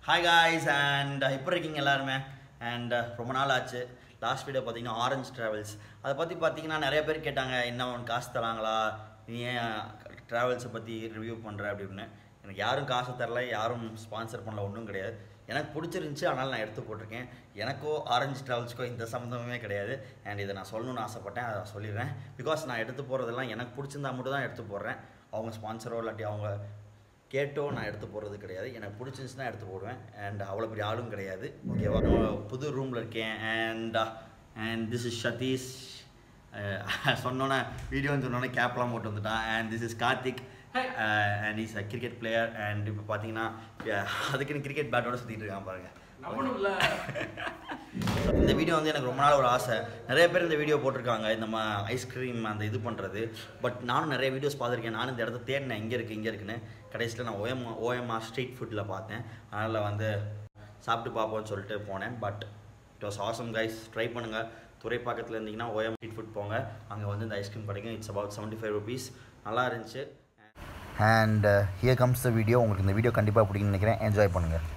Hi guys, and இப்போ இருக்கீங்க எல்லாருமே and ரொம்ப நாள் ஆச்சு. லாஸ்ட் வீடியோ பார்த்தீங்கன்னா ஆரஞ்ச் ட்ராவல்ஸ் அதை பற்றி பார்த்தீங்கன்னா நிறைய பேர் கேட்டாங்க, என்ன உனக்கு காசு தராங்களா, நீ ஏன் ட்ராவல்ஸை பற்றி ரிவ்யூ பண்ணுற அப்படின்னு. எனக்கு யாரும் காசு தரல, யாரும் ஸ்பான்சர் பண்ணல, ஒன்றும் கிடையாது. எனக்கு பிடிச்சிருந்துச்சி, அதனால் நான் எடுத்து போட்டிருக்கேன். எனக்கோ ஆரஞ்ச் ட்ராவல்ஸ்க்கோ இந்த சம்மந்தமே கிடையாது. அண்ட் இதை நான் சொல்லணும்னு ஆசைப்பட்டேன், அதை சொல்லிடுறேன். பிகாஸ் நான் எடுத்து போகிறதெல்லாம் எனக்கு பிடிச்சிருந்தா மட்டும் தான் எடுத்து போடுறேன். அவங்க ஸ்பான்சரோ இல்லாட்டி அவங்க கேட்டோ நான் எடுத்து போடுறது கிடையாது. எனக்கு பிடிச்சிருந்துச்சுன்னா எடுத்து போடுவேன். அண்ட் அவ்வளோ பெரிய ஆளும் கிடையாது. ஓகேவா, புது ரூமில் இருக்கேன். And this is Sathish. சொன்னோன்னே வீடியோன்னு சொன்னோன்னே கேப்லாம் போட்டு வந்துட்டான். And this is Karthik. And is a cricket player. And இப்போ பார்த்தீங்கன்னா அதுக்குன்னு கிரிக்கெட் பேட்டோட சுற்றிட்டு இருக்கான் பாருங்கள். இந்த வீடியோ வந்து எனக்கு ரொம்ப நாள் ஒரு ஆசை. நிறைய பேர் இந்த வீடியோ போட்டிருக்காங்க, இந்த ஐஸ்கிரீம் அந்த இது பண்ணுறது. பட் நானும் நிறைய வீடியோஸ் பார்த்துருக்கேன். நானும் இந்த இடத்த தேடினேன், இங்கே இருக்குன்னு. கடைசியில் நான் ஓஎம்ஆர் ஸ்ட்ரீட் ஃபுட்டில் பார்த்தேன். அதனால் வந்து சாப்பிட்டு பார்ப்போம்னு சொல்லிட்டு போனேன். But it was awesome guys. Try பண்ணுங்கள். துறைப்பாக்கத்தில் இருந்தீங்கன்னா ஓஎம் ஸ்ட்ரீட் ஃபுட் போங்க, அங்கே வந்து இந்த ஐஸ்கிரீம் கிடைக்கும். It's about 75 rupees. நல்லா இருந்துச்சு. And here comes the video. உங்களுக்கு இந்த வீடியோ கண்டிப்பாக பிடிக்கும்னு நினைக்கிறேன். என்ஜாய் பண்ணுங்கள்.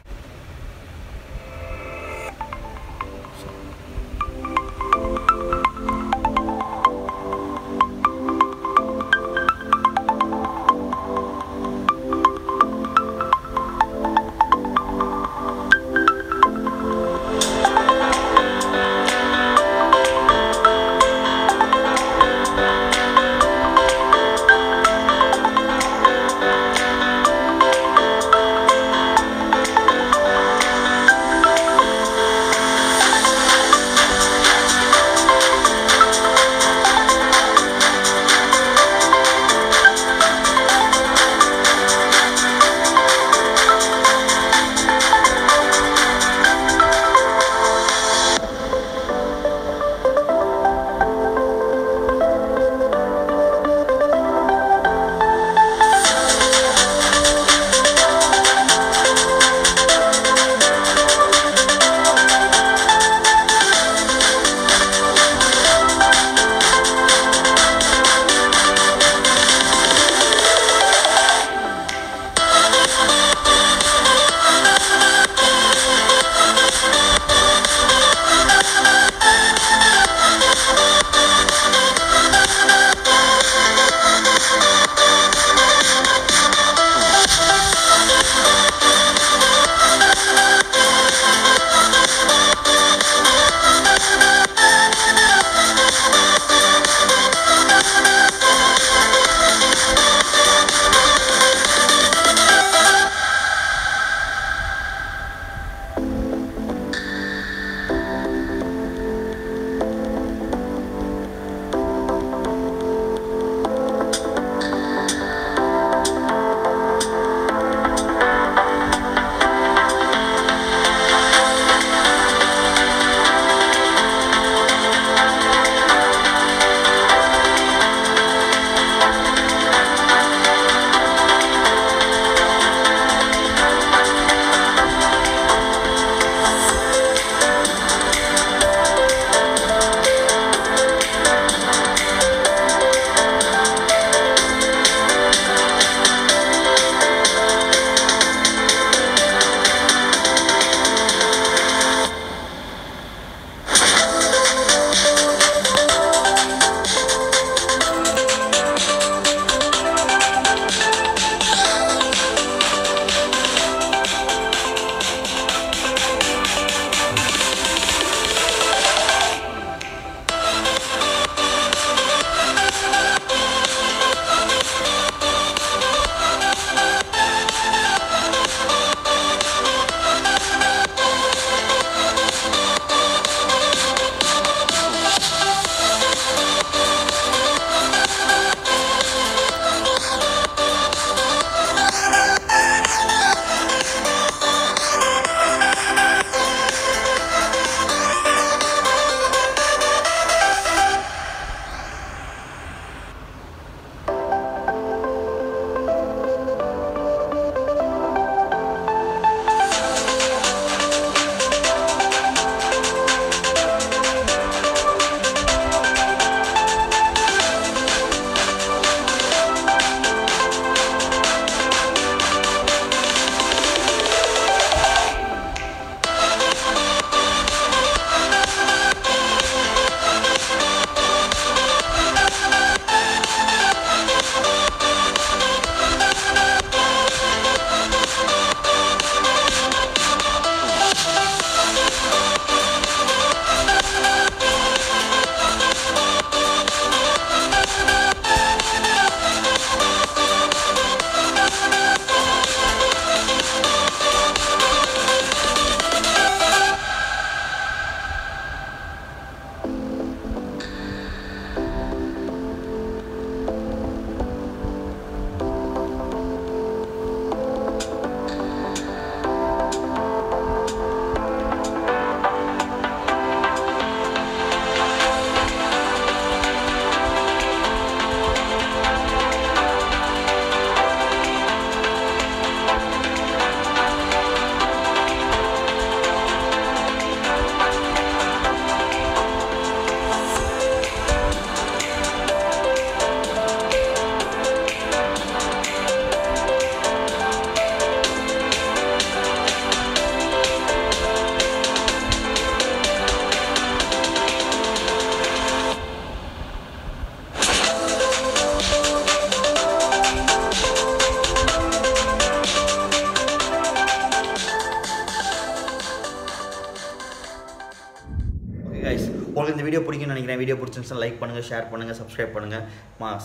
உங்களுக்கு இந்த வீடியோ பிடிக்கும்னு நினைக்கிறேன். வீடியோ பிடிச்சிருந்துச்சுன்னா லைக் பண்ணுங்கள், ஷேர் பண்ணுங்கள், சப்ஸ்கிரைப் பண்ணுங்கள்.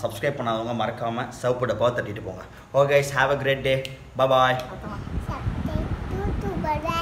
சப்ஸ்கிரைப் பண்ணாதவங்க மறக்காமல் சிவப்பு டப்பாவை தட்டிட்டு போங்க. Okay guys, have a great day. Bye. Subscribe to Bada.